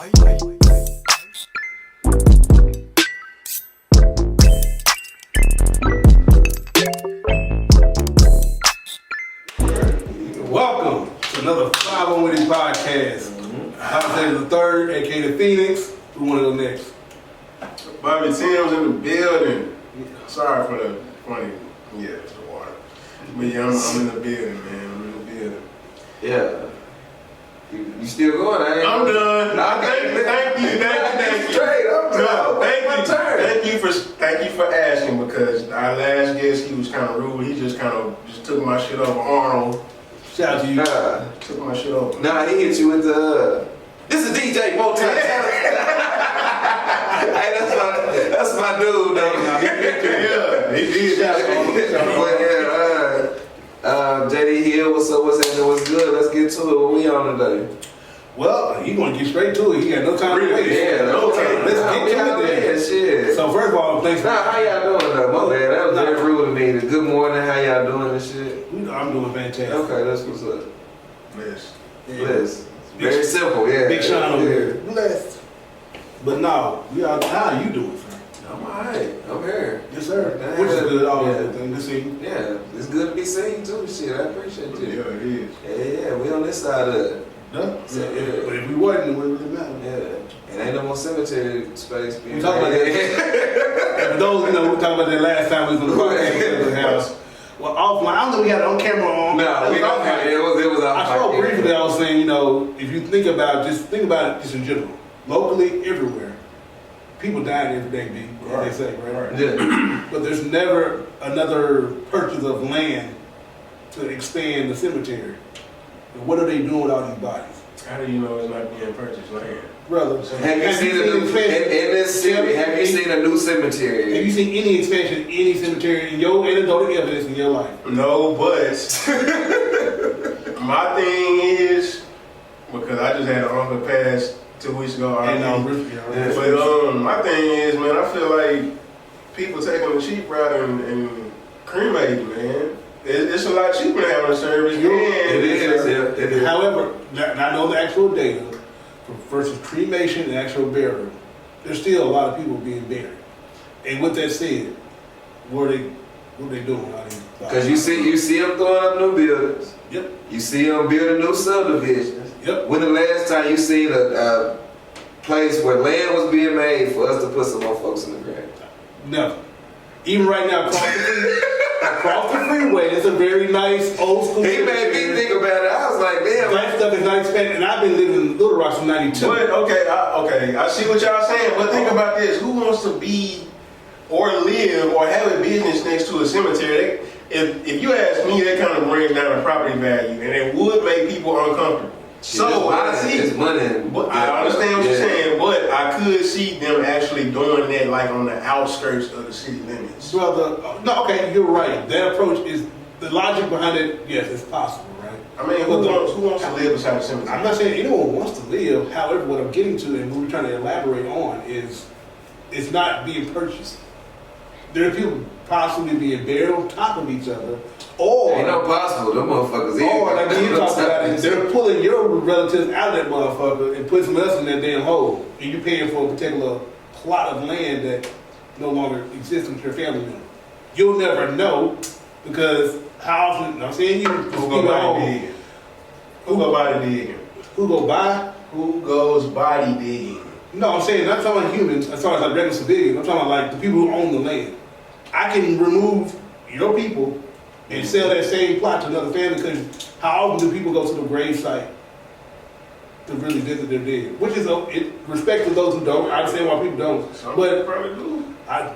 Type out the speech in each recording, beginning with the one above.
Welcome to another 5 on Witty podcast. I'm the third, aka the Phoenix. Who want to go next? Bobby Tim's in the building. Sorry for the funny, it's the water. But yeah, I'm in the building, man. I'm in the building. Yeah. You still going? I'm done. Thank you. Straight, I'm done. Thank you for asking, because our last guest, he was kind of rude. He just took my shit over Arnold. Shout out to you. Took my shit over. Nah, he hit you with the. This is DJ multi-talent. Hey, that's my dude, though. Yeah, he did. JD Hill, what's up? What's happening? What's good? Let's get to it. What we on today? Well, he gonna get straight to it. He got no time to wait. Yeah, okay. Let's get to it then. Shit. So first of all, thanks. How y'all doing though? My bad. That was very rude to me. Good morning. How y'all doing and shit? I'm doing fantastic. Okay, that's what's up. Bless. Very simple. Yeah. Big Sean over here. Blessed. But no, how you doing, sir? I'm alright. I'm here. Yes, sir. Which is good. Always good thing to see. Yeah, it's good to be seen too. Shit, I appreciate you. Yeah, it is. Yeah, we on this side of it. Yeah. But if we wasn't, it wouldn't really matter. Yeah. And ain't no more cemetery space. We talk about that. For those, we talked about that last time we was on the podcast. Well, offline, I don't know if we had it on camera on. No, we don't have it. It was off. I spoke briefly. I was saying, if you think about it just in general, locally, everywhere, people dying every day, B, as they say, right? Yeah. But there's never another purchase of land to expand the cemetery. And what are they doing with all these bodies? How do you know it's not being purchased land? Brother, have you seen a new in this city? Have you seen a new cemetery? Have you seen any expansion in any cemetery in your anecdotal evidence in your life? No, but my thing is, because I just had an uncle pass 2 weeks ago. But my thing is, man, I feel like people taking the cheap route and cremating, man. It's a lot cheaper than having a service. It is. However, I know the actual data versus cremation and actual burial. There's still a lot of people being buried. And with that said, what are they doing? Because you see them throwing up new buildings. Yep. You see them building new subdivisions. Yep. When the last time you seen a place where land was being made for us to put some more folks in the ground? Never. Even right now, across the freeway, it's a very nice old school. He made me think about it. I was like, damn. That stuff is not expanded, and I've been living in Little Rock since '92. But I see what y'all saying. But think about this: who wants to be or live or have a business next to a cemetery? If you ask me, that kind of brings down the property value, and it would make people uncomfortable. So I see. It's money. But I understand what you're saying, but I could see them actually doing that, like on the outskirts of the city limits. Brother, no, okay, you're right. That approach is the logic behind it. Yes, it's possible, right? I mean, who wants to live beside a cemetery? I'm not saying anyone wants to live. However, what I'm getting to and what we're trying to elaborate on is it's not being purchased. There are people possibly being buried on top of each other. Or ain't no possible, them motherfuckers. Or like you talk about it, they're pulling your relatives out of that motherfucker and putting some else in that damn hole, and you're paying for a particular plot of land that no longer exists with your family member. You'll never know because how often? I'm saying you. Who go body digging? Who go body digging? Who go by? Who goes body digging? No, I'm saying not talking about humans. As far as like regular civilians, I'm talking about like the people who own the land. I can remove your people and sell that same plot to another family because how often do people go to the grave site to really visit their dead? Which is respect to those who don't. I understand why people don't. Some but probably do. I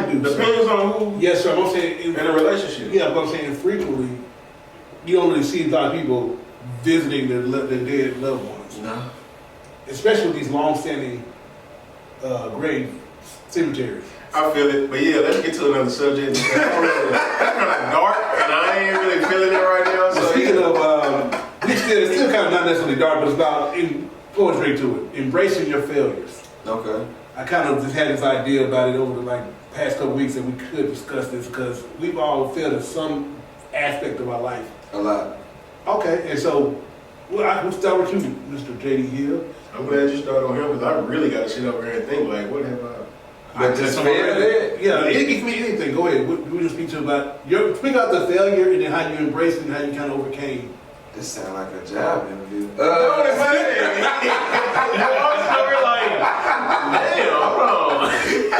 do. Depends on who. Yes, sir. I'm saying in a relationship. Yeah, but I'm saying frequently you don't really see a lot of people visiting their dead loved ones. No. Especially these long-standing grave cemeteries. I feel it, but yeah, let's get to another subject. That's kind of dark, and I ain't really feeling it right now. So speaking of, it's still kind of not necessarily dark, but it's about going straight to it, embracing your failures. Okay. I kind of just had this idea about it over the past couple weeks that we could discuss this because we've all failed in some aspect of our life. A lot. Okay, and so Well, we'll start with you, Mr. J.D. Hill. I'm glad you started on him because I really got to sit over here and think like, what have I? But just failure. Yeah, it can be anything. Go ahead. We just speak to about speak out the failure and then how you embraced it and how you kind of overcame. This sound like a job interview. No, it's not. I'm like, damn, bro.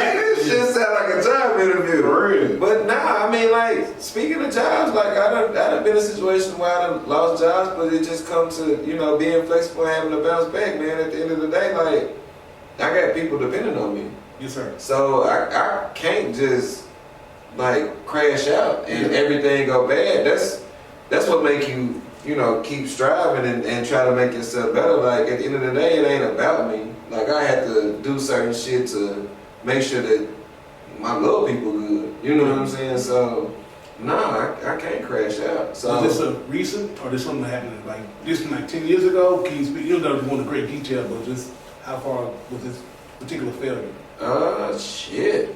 This shit sound like a job interview. For real. But nah, I mean, like, speaking of jobs, like, I done been in a situation where I done lost jobs, but it just comes to, you know, being flexible and having to bounce back, man. At the end of the day, like, I got people depending on me. Yes, sir. So I can't just, like, crash out and everything go bad. That's what make you, you know, keep striving and try to make yourself better. Like, at the end of the day, it ain't about me. Like, I had to do certain shit to make sure that my little people good. You know what I'm saying? So, no, I can't crash out. So, is this a recent or this something that happened like this like 10 years ago? Can you speak? You don't have to go into great detail, but just how far was this particular failure? Shit.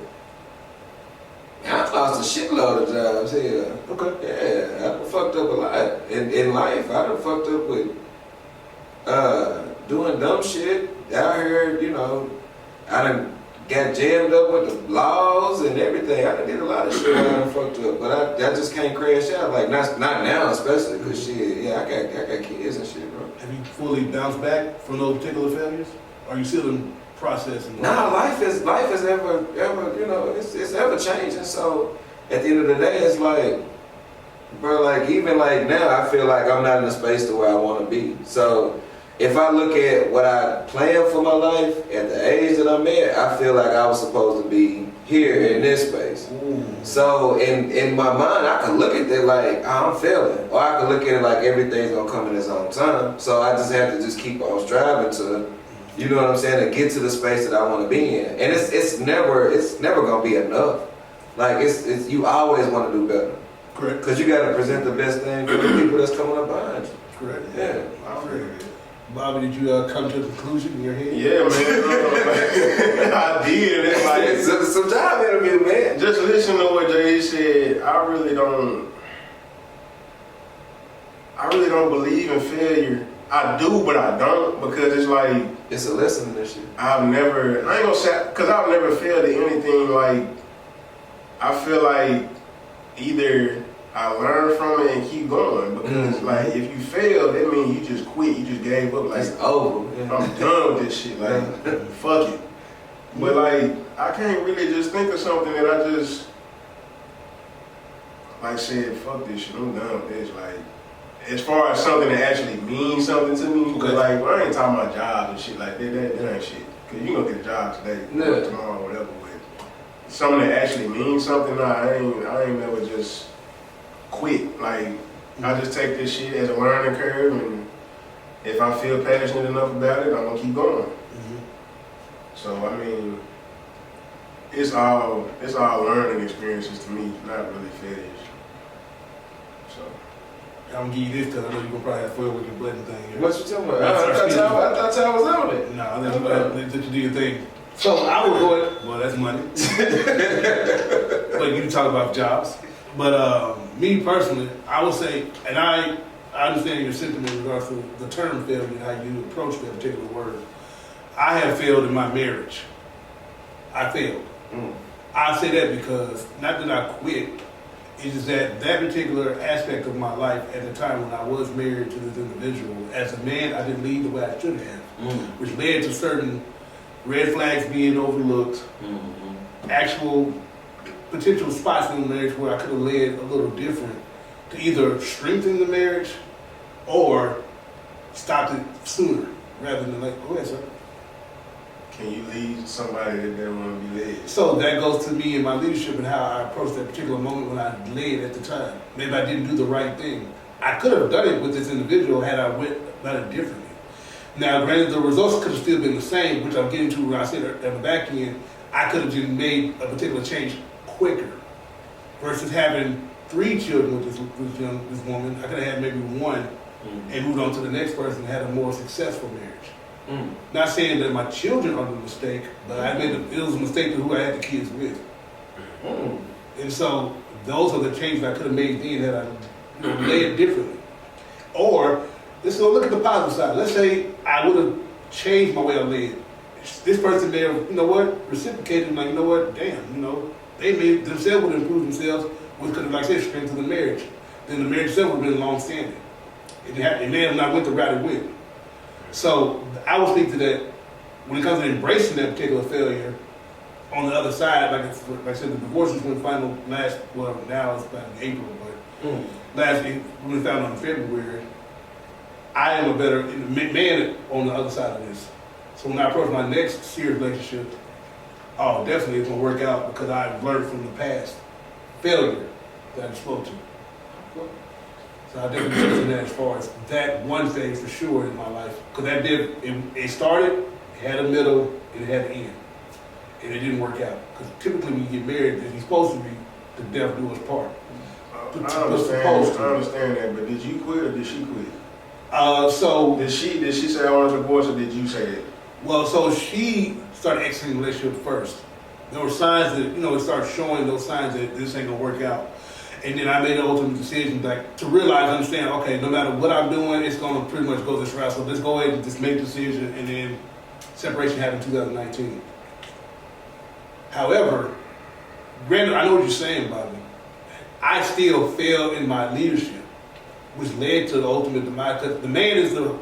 I lost a shitload of jobs here. Okay. Yeah, I done fucked up a lot in life. I done fucked up with doing dumb shit out here. You know, I done got jammed up with the laws and everything. I done did a lot of shit. I done fucked up, but I just can't crash out. Like not now, especially because shit. Yeah, I got kids and shit, bro. Have you fully bounced back from those particular failures? Or are you still in process? Nah, life is ever you know, it's ever changing. So at the end of the day, it's like, bro, like even like now, I feel like I'm not in a space to where I want to be. So if I look at what I planned for my life at the age that I'm at, I feel like I was supposed to be here in this space. Ooh. So in my mind, I can look at it like, oh, I'm failing, or I can look at it like everything's gonna come in its own time. So I just have to just keep on striving to, you know what I'm saying, to get to the space that I want to be in. And it's never gonna be enough. Like it's you always want to do better. Correct. Because you got to present the best thing for the people that's coming up behind you. Correct. Yeah. Correct. Bobby, did you come to a conclusion in your head? Yeah, man. I did. It's like It's some job interview, man. just listen to what Jay said. I really don't believe in failure. I do, but I don't, because it's like It's a lesson in this shit. I ain't gonna say, because I've never failed at anything. Like, I feel like either I learn from it and keep going, because like if you fail, that means you just quit, you just gave up. Like, It's over. Yeah. I'm done with this shit. Like, fuck it. But like, I can't really just think of something that I just like said, fuck this shit, I'm done with this. Like, as far as something that actually means something to me, but like, well, I ain't talking about jobs and shit like that. That ain't shit. Cause you gonna get a job today, tomorrow, whatever. But something that actually means something, I ain't never just quit. Like, I just take this shit as a learning curve, and if I feel passionate enough about it, I'm gonna keep going. So I mean, it's all learning experiences to me, not really failures. So. I'm gonna give you this because I know you're gonna probably have fun with your button thing here. What you talking about? I thought y'all was on it. No, let you do your thing. So I would go it. Well, that's money. But you can talk about jobs. But me personally, I would say, and I understand your sentiment in regards to the term failure and how you approach that particular word. I have failed in my marriage. I failed. I say that because, not that I quit, it's just that particular aspect of my life at the time when I was married to this individual, as a man, I didn't lead the way I should have, which led to certain red flags being overlooked, actual potential spots in the marriage where I could have led a little different to either strengthen the marriage or stop it sooner rather than like, go ahead, sir. Can you lead somebody that doesn't want to be led? So that goes to me in my leadership and how I approached that particular moment when I led at the time. Maybe I didn't do the right thing. I could have done it with this individual had I went about it differently. Now, granted, the results could have still been the same, which I'm getting to when I said at the back end, I could have just made a particular change quicker versus having 3 children with this woman. I could have had maybe 1 and moved on to the next person and had a more successful marriage. Not saying that my children are the mistake, but it was a mistake to who I had the kids with. And so those are the changes I could have made then had I led differently. Or let's go look at the positive side. Let's say I would have changed my way of living. This person may have, you know what, reciprocated, like, you know what, damn, you know, they may themselves would improve themselves, which could have, like I said, strengthened the marriage. Then the marriage itself would have been long-standing. It may have not went the route it went. So I would speak to that when it comes to embracing that particular failure. On the other side, like I said, the divorce went final now it's about in April, but last week we found out in February. I am a better man on the other side of this. So when I approach my next serious relationship, definitely it's gonna work out because I've learned from the past failure that I spoke to. So I definitely trust in that as far as that one thing for sure in my life. Because it started, it had a middle, and it had an end. And it didn't work out. Because typically when you get married, you're supposed to be the death do us part. I understand that, but did you quit or did she quit? So did she say I want a divorce or did you say it? Well, so she started exiting the relationship first. There were signs that, it started showing those signs that this ain't gonna work out. And then I made the ultimate decision to realize, understand, okay, no matter what I'm doing, it's gonna pretty much go this route. So let's go ahead and just make a decision, and then separation happened in 2019. However, granted, I know what you're saying, Bobby. I still failed in my leadership, which led to the ultimate demise. Because the man is the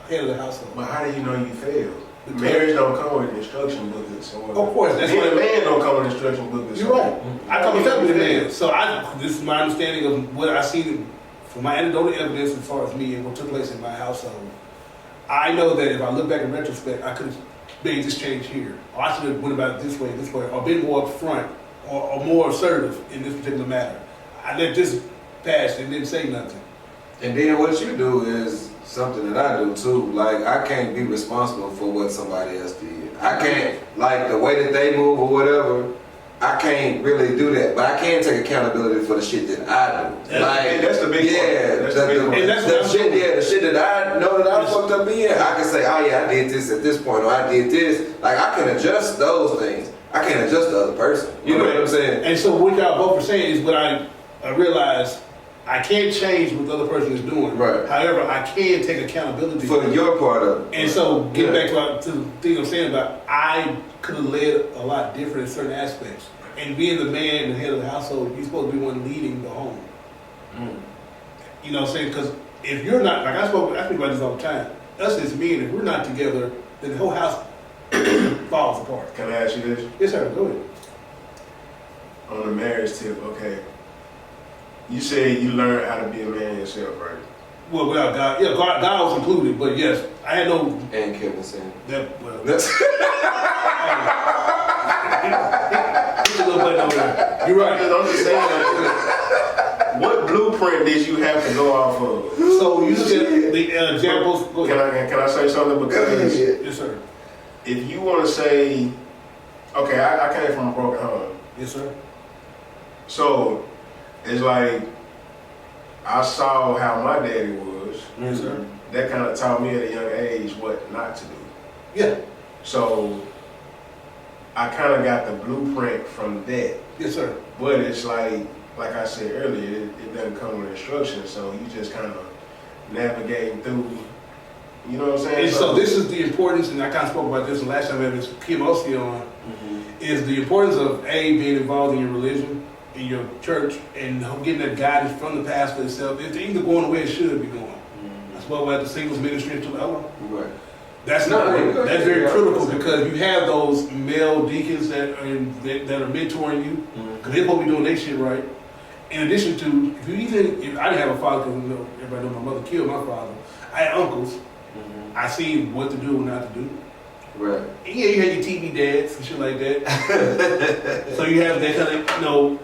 head of the household. But how do you know you failed? Marriage don't come with instruction booklets. Of course, that's why the man don't come with instruction booklets. You're right. I come with the man. So this is my understanding of what I see from my anecdotal evidence as far as me and what took place in my household. I know that if I look back in retrospect, I could have made this change here, or I should have went about it this way, or been more upfront, or more assertive in this particular matter. I let this pass and didn't say nothing. And then what you do is something that I do too. Like, I can't be responsible for what somebody else did. I can't, like, the way that they move or whatever, I can't really do that. But I can take accountability for the shit that I do. That's the big part. The shit that I know that I fucked up in, I can say, oh yeah, I did this at this point, or I did this. Like, I can adjust those things. I can't adjust the other person. You know what I'm saying? And so what y'all both are saying is what I realized. I can't change what the other person is doing. Right. However, I can take accountability for your part of it. And so, get back to the thing I'm saying about I could have led a lot different in certain aspects. And being the man, the head of the household, you're supposed to be one leading the home. You know what I'm saying? Because if you're not, like I speak about this all the time, us as men, if we're not together, then the whole house falls apart. Can I ask you this? Yes, sir. Go ahead. On the marriage tip, okay. You said you learned how to be a man yourself, right? Well, without God, yeah, God was included, but yes, I had no. And Kevin said that. Well, that's. He's a little button over there. You're right. I'm just saying. What blueprint did you have to go off of? So you said the examples. Can I say something? Because yes, sir. If you want to say, okay, I came from a broken home. Yes, sir. So. It's like I saw how my daddy was. Yes, sir. That kind of taught me at a young age what not to do. Yeah. So I kind of got the blueprint from that. Yes, sir. But it's like I said earlier, it doesn't come with instructions. So you just kind of navigating through. You know what I'm saying? And so this is the importance, and I kind of spoke about this the last time I had this Kim Oski on, is the importance of being involved in your religion, in your church, and getting that guidance from the pastor itself. It's either going the way it should be going. I spoke about the singles ministry to Right. That's that's very critical because you have those male deacons that are mentoring you because they're supposed to be doing their shit right. In addition to, if I didn't have a father, because everybody know my mother killed my father. I had uncles. I seen what to do and not to do. Right. And yeah, you had your TV dads and shit like that. So you have that kind of,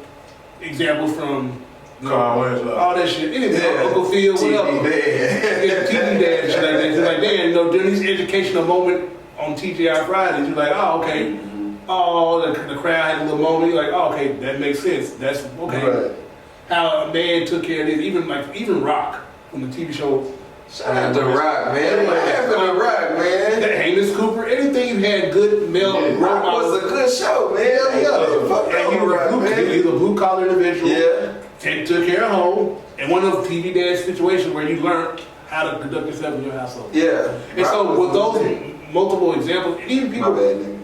examples from all that shit. Anything, Uncle Phil, whatever. TV dad and shit like that. It's like, damn, during these educational moment on TGI Fridays, you're like, oh, okay. Oh, the crowd had a little moment. You're like, oh, okay, that makes sense. That's okay. Right. How a man took care of this, even Rock from the TV show. Shout out to Rock, man. What happened to Rock, man? Amos Cooper, anything you had good male Rock was a good show, man. He was a blue collar individual. Yeah. Took care of home. And one of those TV dad situations where you learned how to conduct yourself in your household. Yeah. And so with those multiple examples, and even people. My bad, nigga.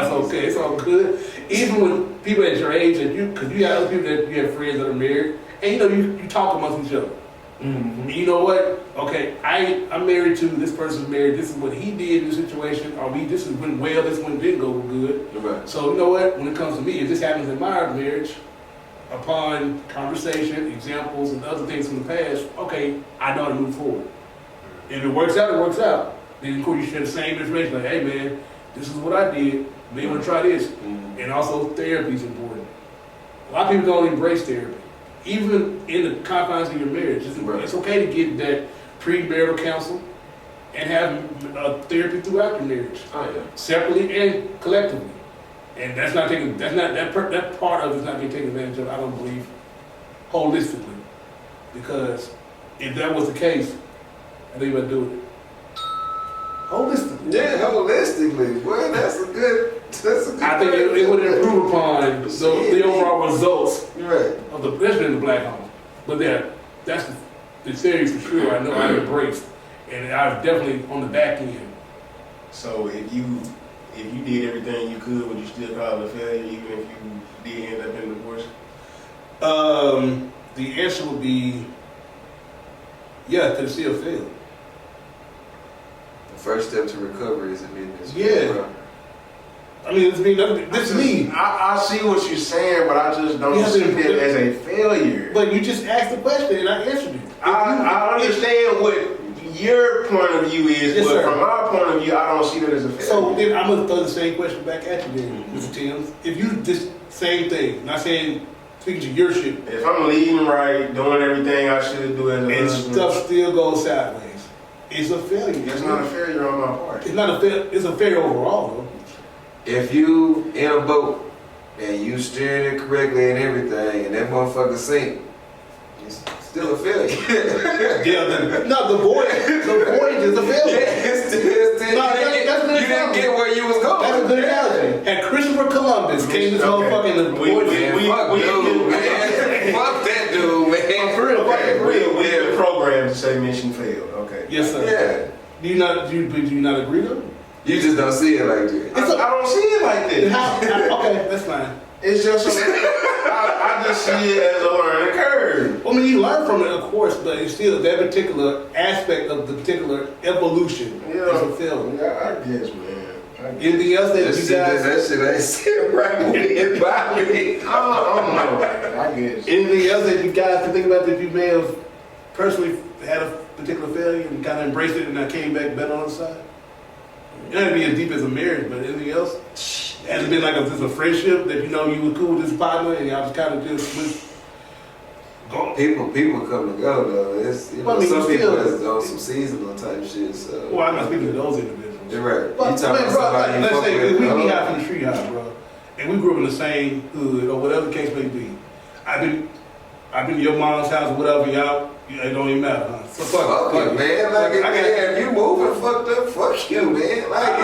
It's okay. It's all good. Even with people at your age, because you got other people that you have friends that are married, and you talk amongst each other. Mm-hmm. And you know what? Okay, I'm married to this person's married. This is what he did in this situation. Or this went well. This one didn't go good. Right. So you know what? When it comes to me, if this happens in my marriage, upon conversation, examples, and other things from the past, okay, I know how to move forward. If it works out, it works out. Then of course you share the same information. Like, hey man, this is what I did. May want to try this. Mm-hmm. And also therapy is important. A lot of people don't embrace therapy. Even in the confines of your marriage, it's okay to get that premarital counsel and have therapy throughout your marriage, separately and collectively. And that part of it is not being taken advantage of. I don't believe holistically, because if that was the case, I think I'd do it holistically. Yeah, holistically. Well, that's a good. I think it would improve upon the overall results of especially in the black home. But that's the theory for sure. I know I embraced, and I was definitely on the back end. So if you did everything you could, would you still call it a failure, even if you did end up in divorce? The answer would be yeah, because it still failed. The first step to recovery is admitting this. Yeah. I mean, this is me. I see what you're saying, but I just don't see it as a failure. But you just asked the question and I answered it. I understand what your point of view is, yes, but sir. from my point of view, I don't see that as a failure. So then I'm gonna throw the same question back at you then, Mr. Timms. If you just same thing, not saying speaking to your shit. If I'm leading right, doing everything I should do as a and husband, stuff still goes sideways, it's a failure. It's not a failure on my part. It's not a failure. It's a failure overall, though. If you in a boat and you steering it correctly and everything, and that motherfucker sink, it's still a failure. The voyage is a failure. It's still, you didn't get where you was going. That's a good analogy. And Christopher Columbus came to this motherfucking voyage. Fuck that dude, man. For real. We have programmed to say mission failed. Okay. Yes, sir. Yeah. Do you not agree though? You just don't see it like that. I don't see it like this. Okay, that's fine. It's just I just see it as a learning curve. I mean, you learn from it, of course, but it's still that particular aspect of the particular evolution is a failure. Yeah, I guess, man. Anything else that you guys? That shit ain't sitting right with it by me. I don't know. I guess. Anything else that you guys can think about that you may have personally had a particular failure and kind of embraced it and I came back better on the side? It doesn't be as deep as a marriage, but anything else? Has it been like just a friendship that you were cool with this partner and y'all just kind of just go? People come and go though. It's some people that's on some seasonal type shit. So. Well, I'm not speaking to those individuals. You're right. But, you talking about somebody let's say we high from the tree high, bro, and we grew up in the same hood or whatever the case may be. I've been to your mom's house or whatever, y'all. It don't even matter, huh? So fuck it, man. Like, if you moving fucked up, fuck you, man. Like,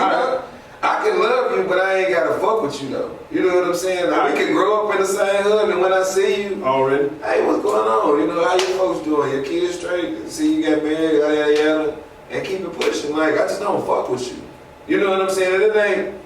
I can love you, but I ain't gotta fuck with you though. You know what I'm saying? Like, we can grow up in the same hood, and when I see you, already, hey, what's going on? How your folks doing? Your kids straight? See you got married, yada, and keep it pushing. Like, I just don't fuck with you. You know what I'm saying?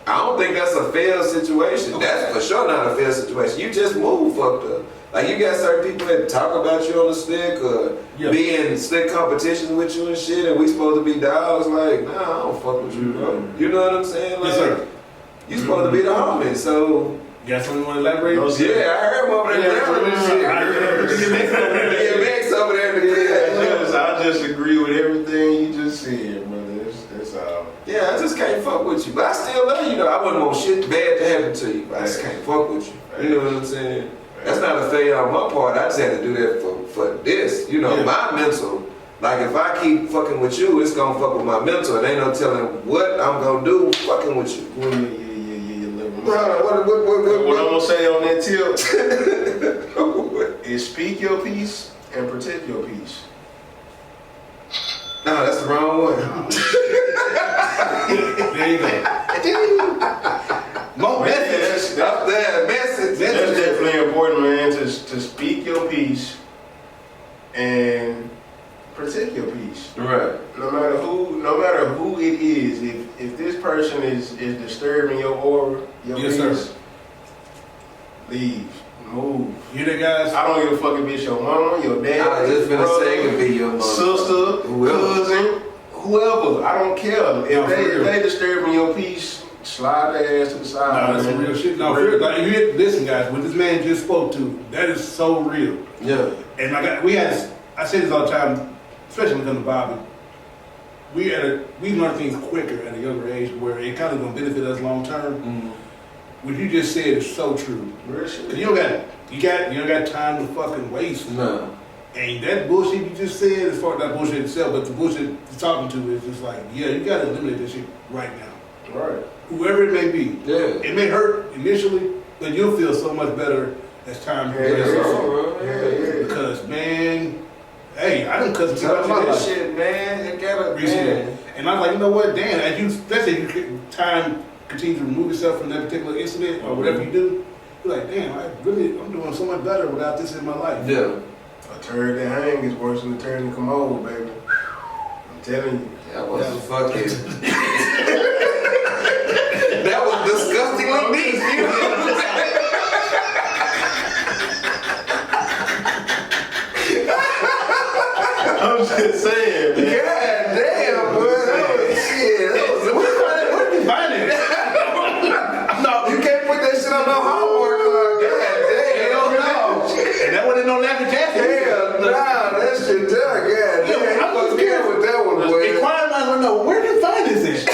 I don't think that's a failed situation. That's for sure not a failed situation. You just moved fucked up. Like, you got certain people that talk about you on the stick or be in slick competitions with you and shit, and we supposed to be dogs. Like, nah, I don't fuck with you, bro. You know what I'm saying? Like, yes, sir. You supposed to be the homie, so. You got something you want to elaborate? Yeah, I heard him over there. DMX over there. I just agree with everything you just said, brother. That's all. Yeah, I just can't fuck with you. But I still love you, though. I wouldn't want shit bad to happen to you. But I just can't fuck with you. You know what I'm saying? That's not a failure on my part. I just had to do that for this. My mental. Like, if I keep fucking with you, it's gonna fuck with my mental. And ain't no telling what I'm gonna do fucking with you. What I'm gonna say on that tip is speak your peace and protect your peace. No, that's the wrong one. There you go. More message. Message. That's definitely important, man, to speak your peace and protect your person is disturbing your aura, your yes, peace, sir. leave. Move. You the guys? I don't give a fuck if it's your mama, your dad, I was just your finna say it brother, could be your mother, sister, cousin, whoever. I don't care. If they disturbing your peace, slide their ass to the side. No, that's some real shit. No, real. Like, listen, guys, what this man just spoke to, that is so real. Yeah. And I say this all the time, especially when it comes to Bobby. We learn things quicker at a younger age where it kind of gonna benefit us long term. Mm-hmm. What you just said is so true. Real shit. 'Cause you don't got time to fucking waste. No. And that bullshit you just said, as far as that bullshit itself, but the bullshit you're talking to is just like, yeah, you gotta eliminate that shit right now. Right. Whoever it may be. Yeah. It may hurt initially, but you'll feel so much better as time progresses. Yeah. Because, man, hey, I done cut some Tell out me my that life shit, man. It gotta, recently. man. And I was like, you know what, damn, let's say time continues to remove yourself from that particular incident or whatever you do, you're like, damn, I'm doing so much better without this in my life. Yeah. A turd that hang is worse than a turd that commode, baby. I'm telling you. That was fucking. That was disgustingly neat. I'm just saying, man. God damn, boy. That was shit. Where did you find it? No, you can't put that shit on no homework card. God damn. Hell no. And that wasn't no laughing cat. Hell nah, that shit done. God damn. I was You fucking with that one, boy. Inquiring minds want to know, where did you find this at?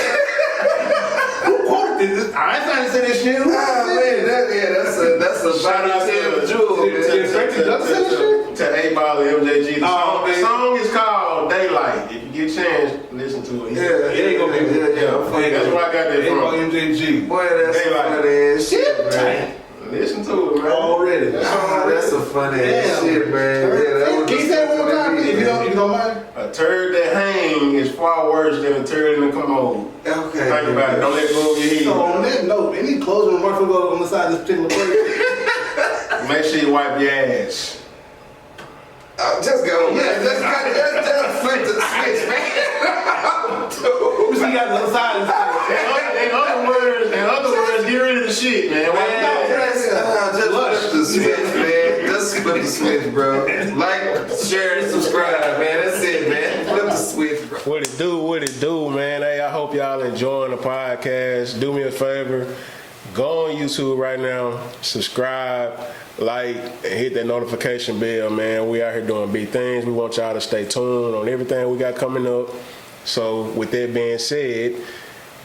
Who quoted this? I ain't trying to say this shit. Who Ah, man, that's a Shout out to jewel, man. to A-Ball and MJG. Oh, The song is called Daylight. If you get a chance, listen to it. Yeah, It ain't gonna be. yeah. That's where I got that from. MJG. Boy, that's some Daylight. funny ass shit, man. Tight. Listen to it, man. Already. Ah, that's some funny ass Damn. shit, man. Yeah, that was Can you say it one more time, if you don't mind? A turd that hang is far worse than a turd in the commode. Okay. Think about it. Don't let it go over your head. So on that note, any closing remarks we'll go on the side of this particular break? Make sure you wipe your ass. Just go, man. Just flip the switch, man. We see you on the other side of this. In other words, get rid of the shit, man. Wipe your ass. Just flip the switch, man. Just flip the switch, bro. Like, share, and subscribe, man. That's it, man. Flip the switch, bro. What it do, man. Hey, I hope y'all enjoying the podcast. Do me a favor. Go on YouTube right now, subscribe, like, and hit that notification bell, man. We out here doing big things. We want y'all to stay tuned on everything we got coming up. So with that being said,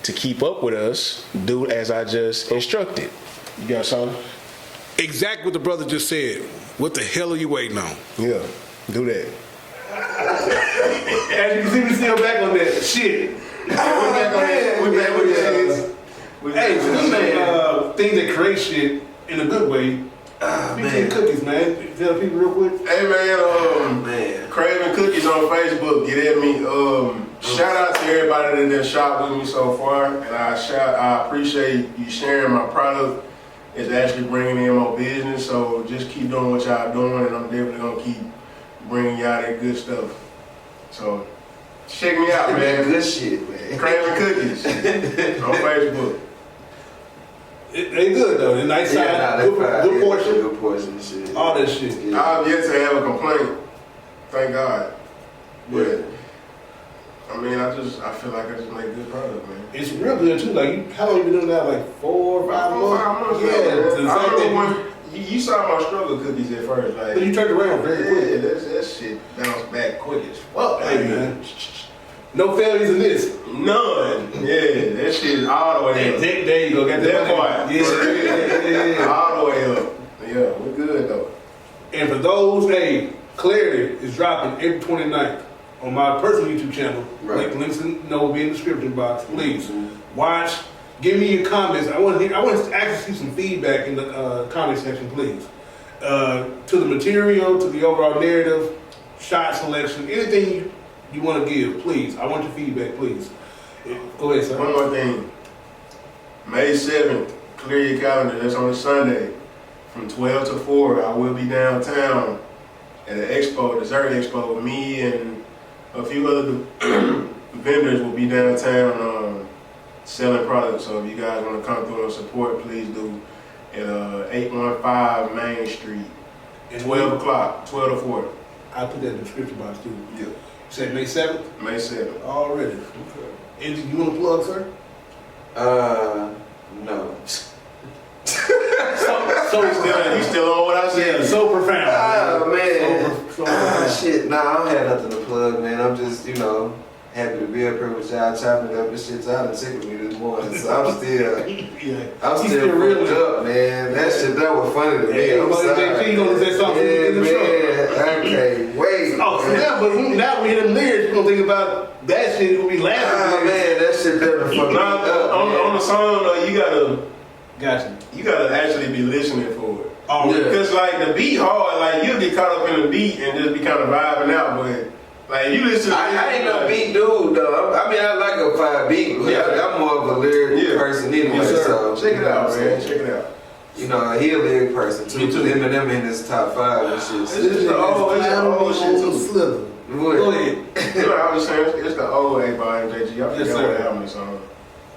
to keep up with us, do as I just instructed. You got something? Exactly what the brother just said. What the hell are you waiting on? Yeah, do that. As you can see, we still back on that shit. We back with this. Hey, so things that create shit in a good way. Speaking of cookies, man. Tell people real quick. Hey, man, Craving Cookies on Facebook. Get at me. Shout out to everybody that shopped with me so far, and I appreciate you sharing my product. It's actually bringing in more business, so just keep doing what y'all doing, and I'm definitely gonna keep bringing y'all that good stuff. So check me out, man. Good shit, man. Craving Cookies on Facebook. They good though. They're nice Yeah, size, good portion, Good portion, shit. all that shit. I've yet to have a complaint. Thank God. But I mean, I feel like I just make good product, man. It's real good too. Like, how long you been doing that? Like 4 or 5 months? 5 months. Yeah. Man. The I fact remember that when you saw my struggle cookies at first, like. you turned around very quick. That shit bounced back quick as fuck. Hey man, no failures in this. None. Yeah, that shit is all the way up. There you go. Got That part. Yeah. All the way up. Yeah, we're good though. And for those, hey, Clarity is dropping April 29th on my personal YouTube channel. Right. Links will be in the description box. Please watch. Give me your comments. I want to actually see some feedback in the comment section, please. To the material, to the overall narrative, shot selection, anything you want to give, please. I want your feedback, please. Go ahead, sir. One more thing. May 7th, clear your calendar. That's on a Sunday. From 12 to 4, I will be downtown at an expo, dessert expo. Me and a few other vendors will be downtown selling products. So if you guys want to come through and support, please do. At 815 Main Street, 12 o'clock, 12 to 4. I'll put that in the description box too. Yeah. You said May 7th? May 7th. Already. Okay. Anything you want to plug, sir? No. You still on what I said? Yeah, so profound. Oh, man. So profound. Shit, nah, I don't have nothing to plug, man. I'm just, happy to be up here with y'all chopping it up and shit. Y'all done tickled me this morning, so I'm still fucked up, man. That shit, that was funny to me. I'm sorry. JP gonna say something in the show. Okay, wait. Oh, yeah, but now we hear them lyrics, we're gonna think about that shit, we'll be laughing. Oh, man, that shit better fuck me up. On the song, though, Gotcha. you gotta actually be listening for it. Oh, yeah. Because, like, the beat hard, like, you'll get caught up in the beat and just be kind of vibing out, but, like, you listen to I ain't no beat dude, though. I mean, I like a 5 beat, but I'm more of a lyric person anyway, so. Check it out, man. Check it out. He a lyric person, too. Eminem in his top 5 and shit. It's the old shit, too. Slither. Go ahead. I was saying, it's the old A by MJG. I forgot what album it's on.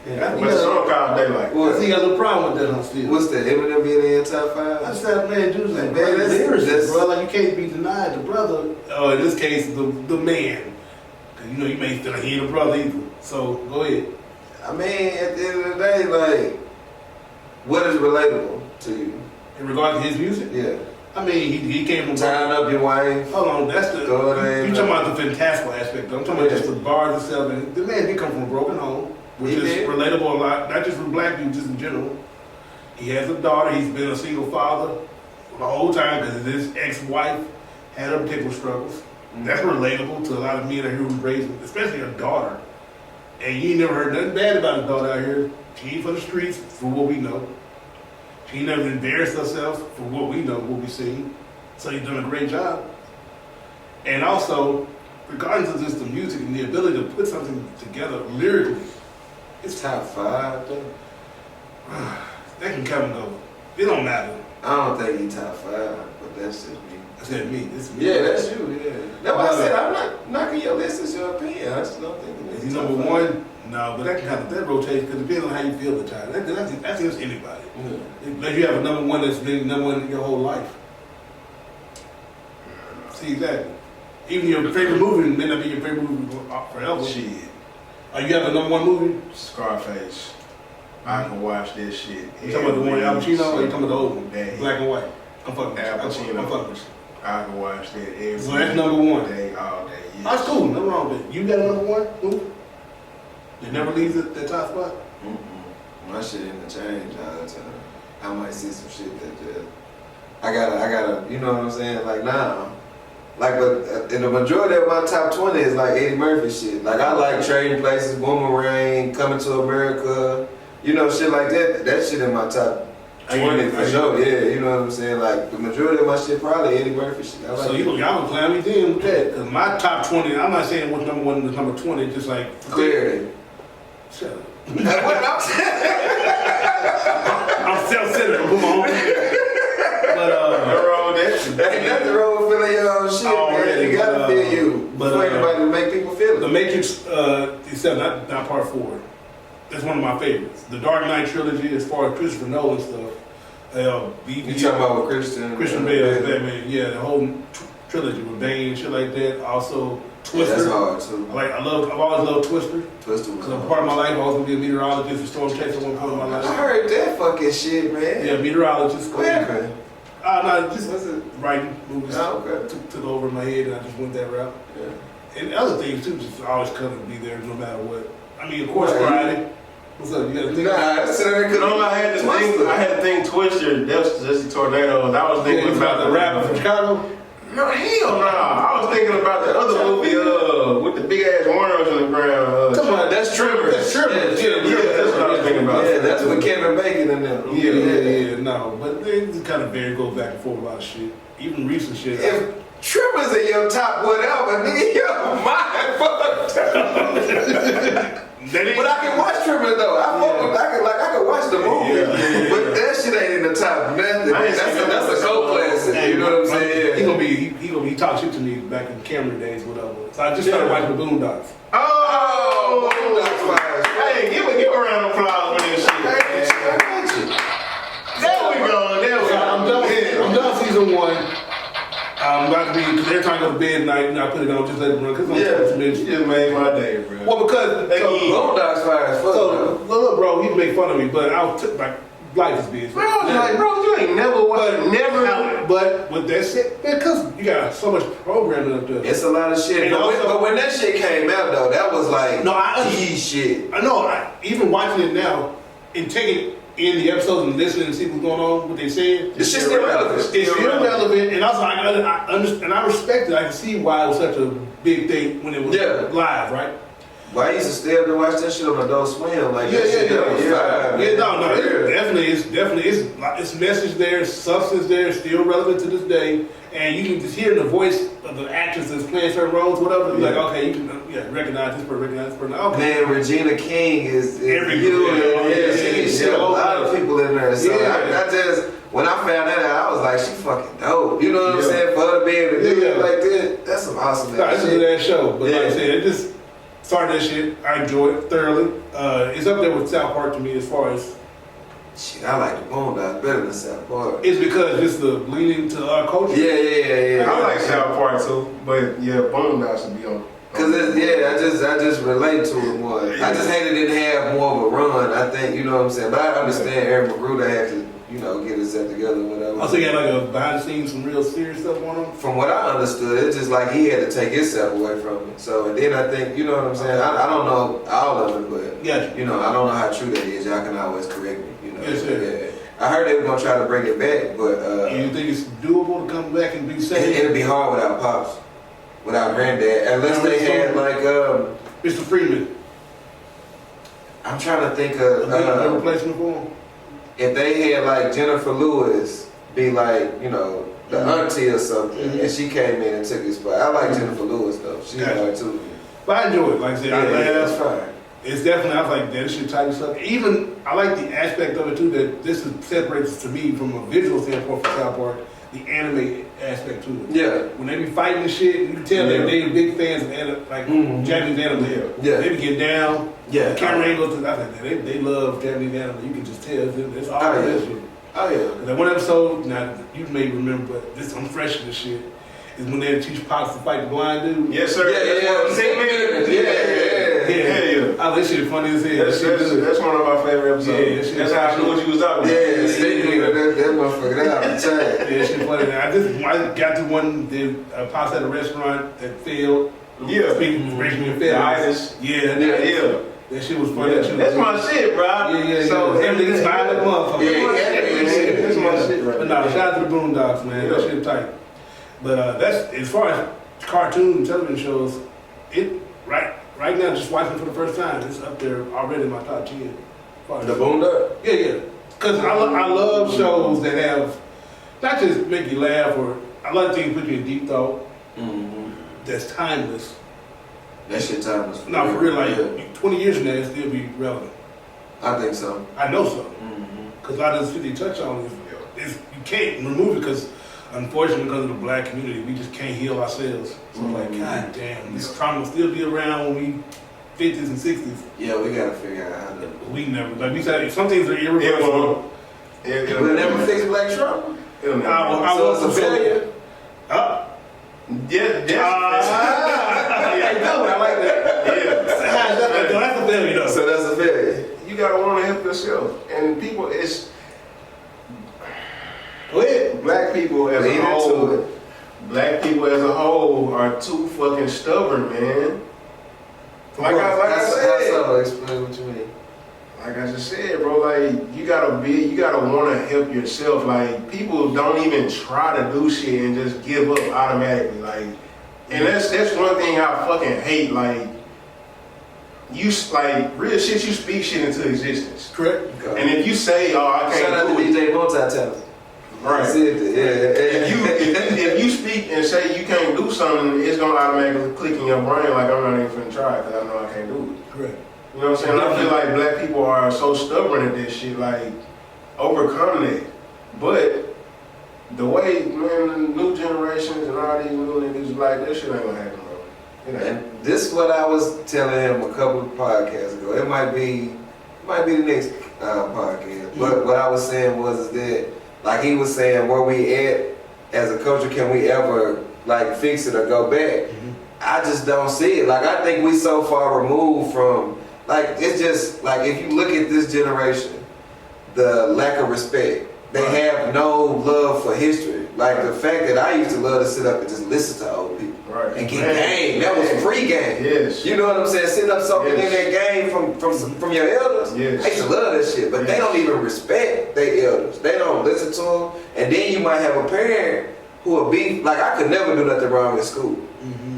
Yeah, but the song called Daylight. I think I got no problem with that on still. What's that? Eminem being in top 5? I said, man, dude's like, man, that's bro. Like, you can't be denied the brother. Oh, in this case, the man. Because, you may still hear the brother either. So, go ahead. I mean, at the end of the day, like, what is relatable to you? In regard to his music? Yeah. I mean, he came from... Tying up your wife. Hold on, that's the... You're talking about the fantastical aspect. I'm talking about just the bars itself. And the man did come from a broken home. Which is relatable a lot, not just for black people, just in general. He has a daughter, he's been a single father the whole time because his ex-wife had her particular struggles. Mm-hmm. That's relatable to a lot of men out here who raised, especially a daughter. And you ain't never heard nothing bad about his daughter out here. She ain't for the streets, for what we know. She ain't never embarrassed herself, for what we know, what we seen. So he's done a great job. And also, regardless of just the music and the ability to put something together lyrically, it's top 5, though. They can come and go. It don't matter. I don't think he's top 5, but that's just me. I said me. It's me. Yeah, that's you. Yeah. That's why I said I'm not knocking your list. It's your opinion. I just don't think he's number 1. No, but that can kind of that rotates because it depends on how you feel the time. That's just anybody. Unless you have a number 1 that's been number 1 in your whole life. See, exactly. Even your favorite movie may not be your favorite movie forever. Shit. You have a number 1 movie? Scarface. I can watch this shit. You talking about the one Al Pacino or you talking about the old one? Day. Black and white. I'm fucking with Al Pacino. I'm fucking with you. I can watch that every So that's number 1. day, all day. Yes. That's cool. Nothing wrong with it. You got a number 1 movie? It never leaves that top spot? My shit didn't change all the time. I might see some shit that just... I gotta, you know what I'm saying? Like, nah. Like, but in the majority of my top 20 is like Eddie Murphy shit. Like, I like Trading Places, Boomerang, Coming to America, shit like that. That shit in my top 20 for sure. Yeah, you know what I'm saying? Like, the majority of my shit probably Eddie Murphy shit. I like so y'all can plan me then with that. Because my top 20, I'm not saying what's number 1 and number 20, just like... Clearly. Shut up. That's what I'm saying. I'm self-centered. I'm put my own But, ain't nothing wrong with feeling your own shit, man. You gotta feel you. But anybody to make people feel it. The Matrix, except not part 4. That's one of my favorites. The Dark Knight trilogy, as far as Christopher Nolan stuff. You talking about with Christian Bale, Batman, yeah, the whole trilogy with Bane and shit like that. Also, Twister. That's hard too. I've always loved Twister. Twister was because part of my life I was gonna be a meteorologist and storm chaser at one point in my life. I heard that fucking shit, man. Yeah, meteorologist. Where? No, just writing movies. Oh, okay. Took over in my head and I just went that route. Yeah. And other things too, just always couldn't be there no matter what. I mean, of course, Friday. What's up? You got to think? I had to think Twister. That's just a tornado. I was thinking about the rapper from Chicago. No, hell no. I was thinking about the other movie with the big ass worms on the ground. Come on, that's Tremors. That's Tremors. Yeah, that's what I was thinking about. Yeah, that's with Kevin Bacon in there. Yeah, no. But it just kind of goes back and forth a lot of shit. Even recent shit. If Tremors in your top whatever, nigga, your mind fucked up. But I can watch Tremors though. I can watch the movie. But that shit ain't in the top nothing. That's a cult classic. You know what I'm saying? He talked shit to me back in Cameron days, whatever. So I just started watching the Boondocks. Oh, Boondocks. Hey, give a round go to bed tonight and I put it on, just let it run. Cause I'm you just made my day, bro. Well, because Boondocks fire as fuck. so look, bro, he make fun of me, but I'll like life is busy. Bro, like, bro, you ain't never watched, never. But with that shit, because you got so much programming up there. It's a lot of shit. But when that shit came out though, that was like shit. I know. Even watching it now and taking in the episodes and listening to see what's going on, what they saying. This shit's still relevant. It's still relevant, and also I understand and I respect it. I can see why it was such a big thing when it was live, right? Well, I used to stay up and watch that shit on Adult Swim. Like it's message there, substance there, still relevant to this day, and you can just hear the voice of the actress that's playing certain roles, whatever. You're like, okay, you can recognize this person, Okay. Man, Regina King is everywhere. She a lot of people in there. So I just when I found that out, I was like, she fucking dope. You know what I'm saying? For her to be able to do it like that, that's some awesome shit. It's a good ass show, but like I said, it just started that shit. I enjoyed it thoroughly. It's up there with South Park to me as far as. Shit, I like the Boondocks better than South Park. It's because just the leaning to our culture. Yeah. I like South Park too, but Boondocks would be on. Cause I just relate to it more. I just hated it didn't have more of a run. I think you know what I'm saying, but I understand Aaron McGruder had to get it set together or whatever. Also, you got like a behind the scenes, some real serious stuff going on. From what I understood, it's just like he had to take himself away from it. So and then I think you know what I'm saying. I don't know all of it, but I don't know how true that is. Y'all can always correct me. Yes, sir. I heard they were gonna try to bring it back, but you think it's doable to come back and be safe? It'll be hard without Pops, without Granddad, unless they had like Mr. Freeman. I'm trying to think of a replacement for him. If they had like Jennifer Lewis be like the auntie or something, and she came in and took his spot. I like Jennifer Lewis though. She's hard too. But I enjoy it. Like I said, that's fine. It's definitely, I was like, that shit tight and stuff. Even, I like the aspect of it too, that this separates to me from a visual standpoint for South Park, the anime aspect to it. Yeah. When they be fighting and shit, you can tell they're big fans of Japanese anime. Yeah. They be getting down. Yeah. The camera angles, they love Japanese anime. You can just tell. It's all that shit. Oh yeah. That one episode, now you may remember, but I'm fresh in this shit, is when they teach Pops to fight the blind dude. Yes, sir. Yeah. Oh, that shit funny as hell. That's one of my favorite episodes. That's how I knew what you was talking about. That motherfucker out. Yeah, shit funny. I got to one that Pops at a restaurant that failed. Yeah. Speaking of failed. Yeah. That shit was funny. That's my shit, bro. Yeah. So them niggas violent motherfuckers. That's my shit, right? But nah, shout out to the Boondocks, man. That shit tight. But that's as far as cartoon television shows. Right now, just watching for the first time, it's up there already in my top 10. The Boondocks? Yeah. Because I love shows that have, not just make you laugh, or I love things that put you in deep thought. Mm-hmm. That's timeless. That shit timeless. No, for real, like 20 years from now, it'll still be relevant. I think so. I know so. Because a lot of this shit they touch on is you can't remove it because, unfortunately, because of the black community, we just can't heal ourselves. So like, god damn, this trauma will still be around when we 50s and 60s. Yeah, we gotta figure out how to. We never, like we said, some things are irreversible. We'll never fix black trauma. I was a failure. I like that. That's a failure though. So that's a failure. You gotta want to help yourself, and people, Go ahead. Black people as a whole are too fucking stubborn, man. Like I said, explain what you mean. Like I just said, bro, like you gotta want to help yourself. Like people don't even try to do shit and just give up automatically. Like, and that's one thing I fucking hate. Like you real shit, you speak shit into existence. Correct. Okay. And if you say, "Oh, I can't," shout out to DJ Multi-Talent. Right. If you speak and say you can't do something, it's gonna automatically click in your brain like I'm not even finna try because I know I can't do it. Correct. You know what I'm saying? I feel like black people are so stubborn at this shit, like overcome that. But the way, man, the new generations and all these new niggas, like that shit ain't gonna happen, bro. And this is what I was telling him a couple of podcasts ago. It might be the next podcast. But what I was saying was that, like he was saying, where we at as a culture, can we ever like fix it or go back. I just don't see it. Like I think we so far removed from like it's just like if you look at this generation, the lack of respect. They have no love for history. Like the fact that I used to love to sit up and just listen to old people and get game. That was free game. Yes. You know what I'm saying? Sitting up soaking in that game from your elders. Yes. I used to love that shit. But they don't even respect their elders. They don't listen to them. And then you might have a parent who will be like, I could never do nothing wrong in school.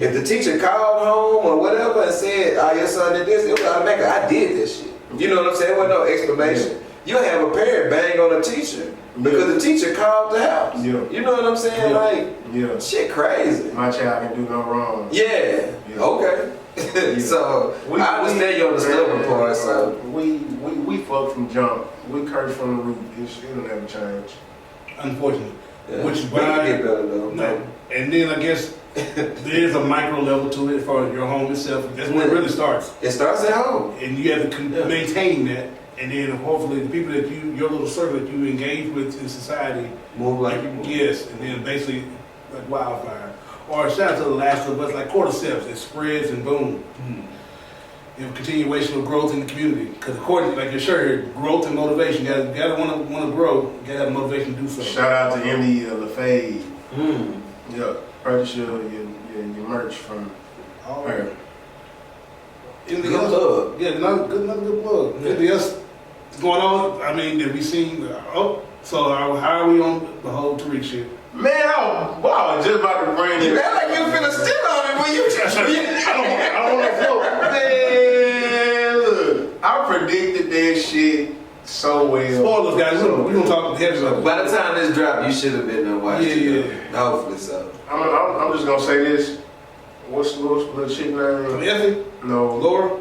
If the teacher called home or whatever and said, "Oh, your son did this," it was automatic. I did this shit. You know what I'm saying? There wasn't no explanation. You'll have a parent bang on a teacher because the teacher called the house. You know what I'm saying? Like, shit crazy. My child can do no wrong. Yeah. Okay. So I understand you on the stubborn part. So we fuck from jump. We curse from the root. It'll never change. Unfortunately. yeah. Which is We can why get better though. no. And then I guess there's a micro level to it for your home itself. That's where it really starts. It starts at home. And you have to maintain that. And then hopefully the people that your little circle that you engage with in society, Move like you move. yes, and then basically like wildfire. Or shout out to the last of us, like cordyceps, it spreads and boom. You know, continuation of growth in the community. Because according, like your shirt here, growth and motivation. You gotta want to grow. You gotta have motivation to do so. Shout out to Andy LaFave. Purchase your merch from her. Anything Good else? plug. Yeah, another good plug. Anything else going on? I mean, have we seen? So how are we on the whole Tariq shit? Man, I was just about to bring You it. act like you finna steal on it when you I don't want to float. Man, look, I predicted that shit so well. Spoilers, guys. We're gonna talk heavy about it. By the time this drop, you should have been there watching it. Yeah. Hopefully so. I'm just gonna say this. What's the little chick name? Effie? No. Laura?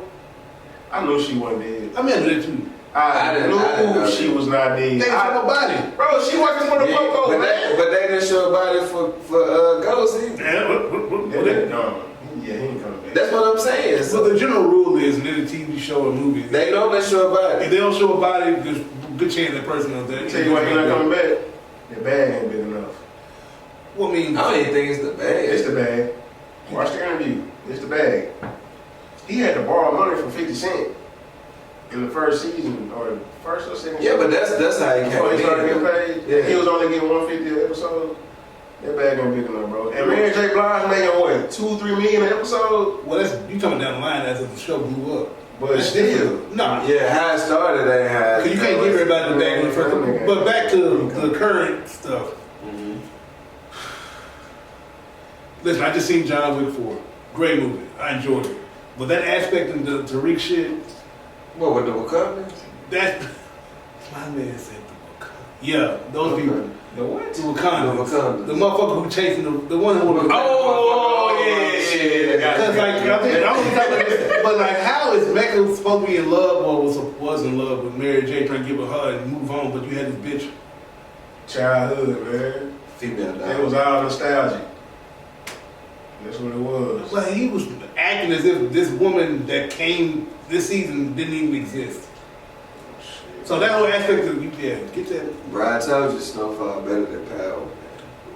I knew she wasn't dead. I mean, that too. I didn't knew know she that. was not dead. They didn't show nobody. Bro, she working for the Poco, but man. they didn't show about it for Ghost either. Yeah, he ain't coming back. That's what I'm saying. So the general rule is in any TV show or movie, They know they show about if it. they don't show a body, there's a good chance that person is dead. Tell you why he not coming back. The bag ain't big enough. Well, I mean, I don't even think it's the bag. It's the bag. Watch the interview. It's the bag. He had to borrow money from 50 Cent in the first season, or first or second Yeah, season. but that's how he Before he started getting came paid, Yeah. he was only getting 150 an episode. That bag ain't big enough, bro. And Mary J. Blige making what, 2-3 million an episode? well, that's you coming down the line as if the show blew up. But That's still, different. No, Yeah, how it started ain't how because you can't give everybody the bag in the first. But back to the current stuff. Mhm. Listen, I just seen John Wick 4. Great movie. I enjoyed it. But that aspect of the Tariq shit, What, with the Wakandans? that my man said the Wakanda. Yeah, those people. the what? The Wakanda. The Wakanda. The motherfucker who chasing the one who was. Oh, yeah. Because like I think I was talking about this, but like how is Mecca supposed to be in love or was in love with Mary J trying to give her hug and move on, but you had this bitch. Childhood, man. Female dog. It was all nostalgic. That's what it was. But he was acting as if this woman that came this season didn't even exist. So that whole aspect of get that. Brian told you Snowfall better than Power.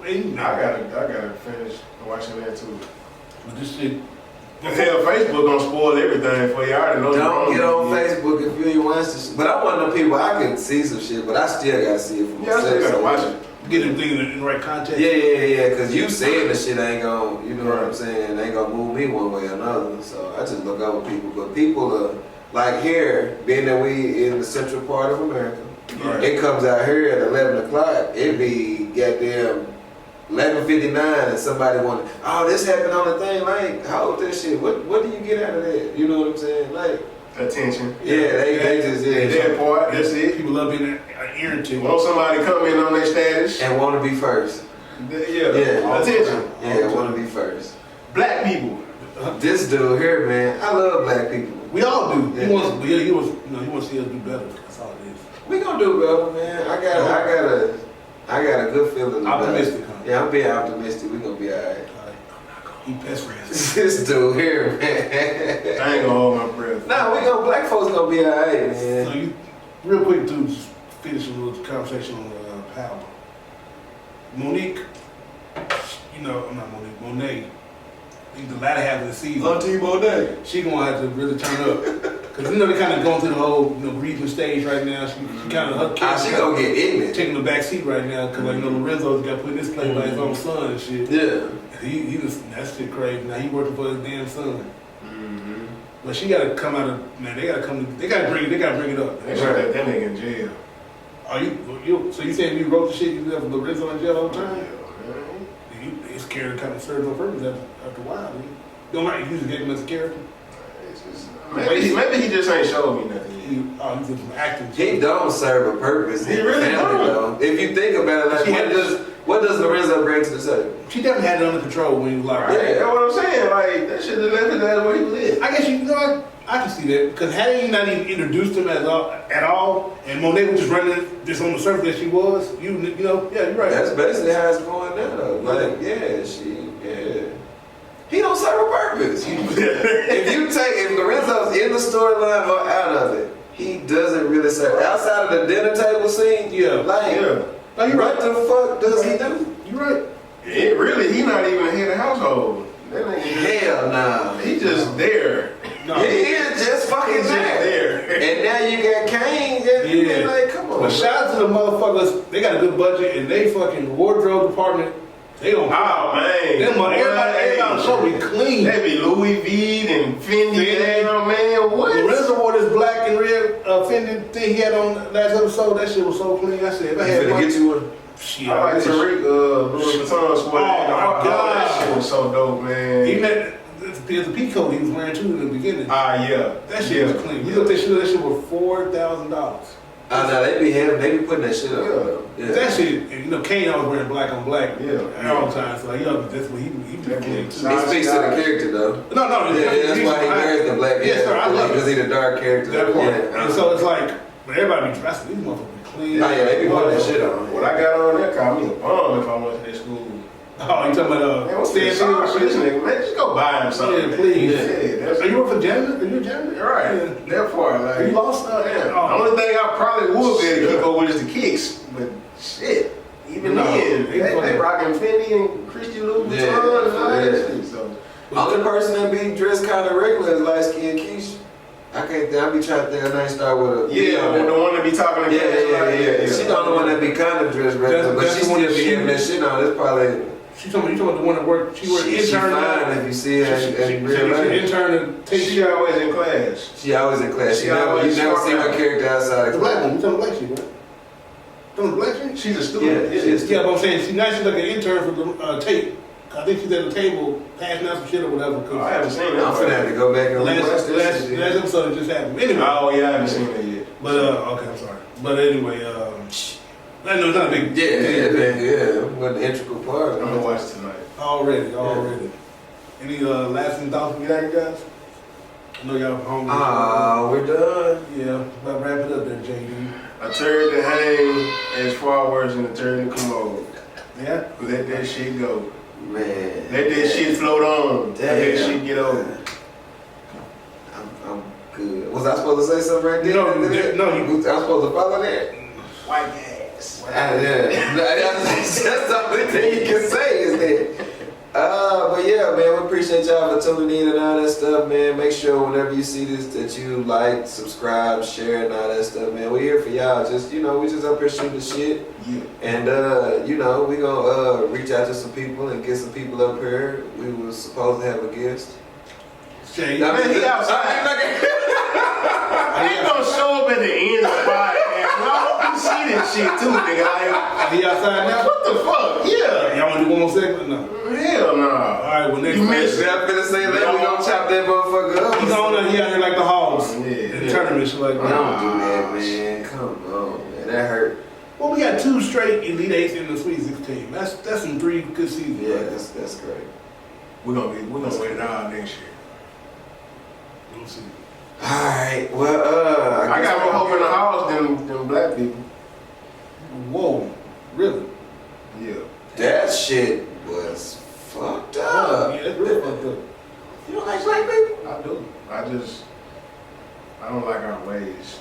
And, I gotta finish watching that too. But this shit. Hell, Facebook gonna spoil everything for you. I already know. Don't get on Facebook if you ain't watch this shit. But I'm one of them people, I can see some shit, but I still gotta see it for Yeah, I myself. still gotta watch it. Get everything in the right context. Yeah, because you saying the shit ain't gonna, you know what I'm saying, ain't gonna move me one way or another. So I just look over people. But people are, like here, being that we in the central part of America, Right. it comes out here at 11 o'clock, it be goddamn 11:59 and somebody want, oh, this happened on the thing, like, how old that shit? What do you get out of that? You know what I'm saying? Like, Attention. yeah, they just, That part, that's it. People love being irritated. Want somebody come in on their status? and want to be first. Yeah. Attention. Yeah, want to be first. Black people. This dude here, man, I love black people. We all do. Yeah. He wants to see us do better. That's all it is. We gonna do better, man. I got a good feeling about Optimistic, it. huh? Yeah, I'm being optimistic. We gonna be alright. Eat pest friends. This dude here, man. I ain't gonna hold my breath. Nah, black folks gonna be alright, man. So you, real quick to just finish a little conversation on power. Monique, I'm not Monet. The latter half of the season. Auntie Monet. She gonna have to really turn up. Cause they kind of going through the whole grieving stage right now. She kind of She gonna get ignorant. Taking the back seat right now. Cause Lorenzo's got put in this play by his own son and shit. Yeah. He was that shit crazy. Now he working for his damn son. Mm-hmm. But she gotta come out of they gotta bring it up. They should let that nigga in jail. So you saying you wrote the shit you left Lorenzo in jail all the time? Yeah, man. His character kind of serves no purpose after a while. Don't like you just get him as a character. Maybe he just ain't showed me nothing. He's just acting. He don't serve a purpose. He really don't. If you think about it, like what does Lorenzo bring to the table? She definitely had it under control when he was like, right. That's what I'm saying. Like that shit just left his ass where he was at. I guess I can see that because had he not even introduced him at all, and Monet was just running just on the surface that she was, yeah, you're right. That's basically how it's going now. Like, he don't serve a purpose. If Lorenzo's in the storyline or out of it, he doesn't really serve. Outside of the dinner table scene, No, you're what right. the fuck does he do? You're right. He not even head of household. That nigga Hell nah. He just there. No. He is just fucking He's just there. And now you got Kane. And like, come on. But shout out to the motherfuckers. They got a good budget and they fucking wardrobe department. They don't. Oh man. Everybody on the show be clean. They be Louis V and Fendi. Man, what? Lorenzo wore this black and red Fendi thing he had on last episode. That shit was so clean. I said, if I had get you one. Shit, I like Tariq Louis Vuitton sweater. Oh, God. That shit was so dope, man. He met the peacoat he was wearing too in the beginning. Yeah. That shit was clean. We looked at that shit was $4,000. No, they be putting that shit up. Yeah. That shit, Kane always wearing black on black all the time, so that's what he be clean too. He speaks to the character though. No, that's why he wears the black. Yes, sir, I love it. Because he's a dark character. That part. Yeah. And so it's like, but everybody be dressed. These motherfuckers be clean. Oh yeah, they be putting that shit on. What I got on there called me a bum if I went to that school. Oh, you talking about man, what's this nigga? Man, just go buy him something. Yeah, please. Yeah, Are you working for janitor? Are you a janitor? Right. Yeah. Therefore, like You lost. the only thing I probably would be able to keep up with is the kicks. But shit, even then, they rocking Fendi and Christian Louis Vuitton and all that shit. So Only person that be dressed kind of regular is light skinned Keisha. I be trying to think her name start with a the one that be talking to yeah. She the only one that be kind of dressed regular, but she still be having that shit on. It's probably. You talking about the one that worked? She worked intern. She fine if you see her in real life. Intern. She always in class. She always in class. You never see her character outside of the class. black one. You talking black chick, right? Talking the black chick? She's a student. Yeah, but I'm saying she's like an intern for the tape. I think she's at the table passing out some shit or whatever. I haven't seen that. I'm finna have to go back and last episode it just happened. Anyway. Oh yeah, I haven't seen that yet. But okay, I'm sorry. But anyway, I know it's not a big what the integral part. I'm gonna watch it tonight. Already. Any lasting thoughts from you guys? I know y'all hungry. We're done. Yeah, about wrap it up there, JD. A turd to hang is far worse than a turd to commode. Yeah? Let that shit go. Man. Let that shit float on. Let that shit get over. I'm good. Was I supposed to say something right there? No, I'm supposed to follow that? White ass. That's the only thing you can say is that. But yeah, man, we appreciate y'all for tuning in and all that stuff, man. Make sure whenever you see this that you like, subscribe, share, and all that stuff, man. We're here for y'all. Just, we just up here shooting the shit. Yeah. And, we gonna reach out to some people and get some people up here. We were supposed to have a guest. Jay, he outside. He gonna show up at the end of the podcast. I hope you see this shit too, nigga. He outside now? What the fuck? Yeah. Y'all wanna do one more segment? No. Hell no. Alright, well next You missed it. I'm finna say that. We gonna chop that motherfucker up. He's on there, he out here like the hogs. Yeah. In tournament shit like that. Don't do that, man. Come on, man. That hurt. Well, we got 2 straight Elite Eights in the Sweet 16. That's some 3 good seasons. Yeah, right? that's great. We're gonna win it all next year. We'll see. Alright, well, I got more hope in the house than black people. Whoa, really? Yeah. that shit was fucked up. Yeah, that's really fucked up. You don't like black people? I do. I don't like our ways.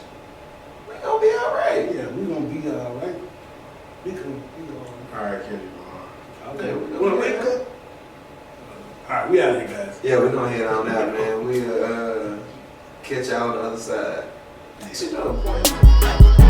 We gonna be alright. Yeah, we gonna be alright. We gonna be alright. All right, Kendrick Lamar. Okay, wanna wake up? right, we out here, guys. Yeah, we're gonna head on out, man. We'll catch y'all on the other side. You know the point.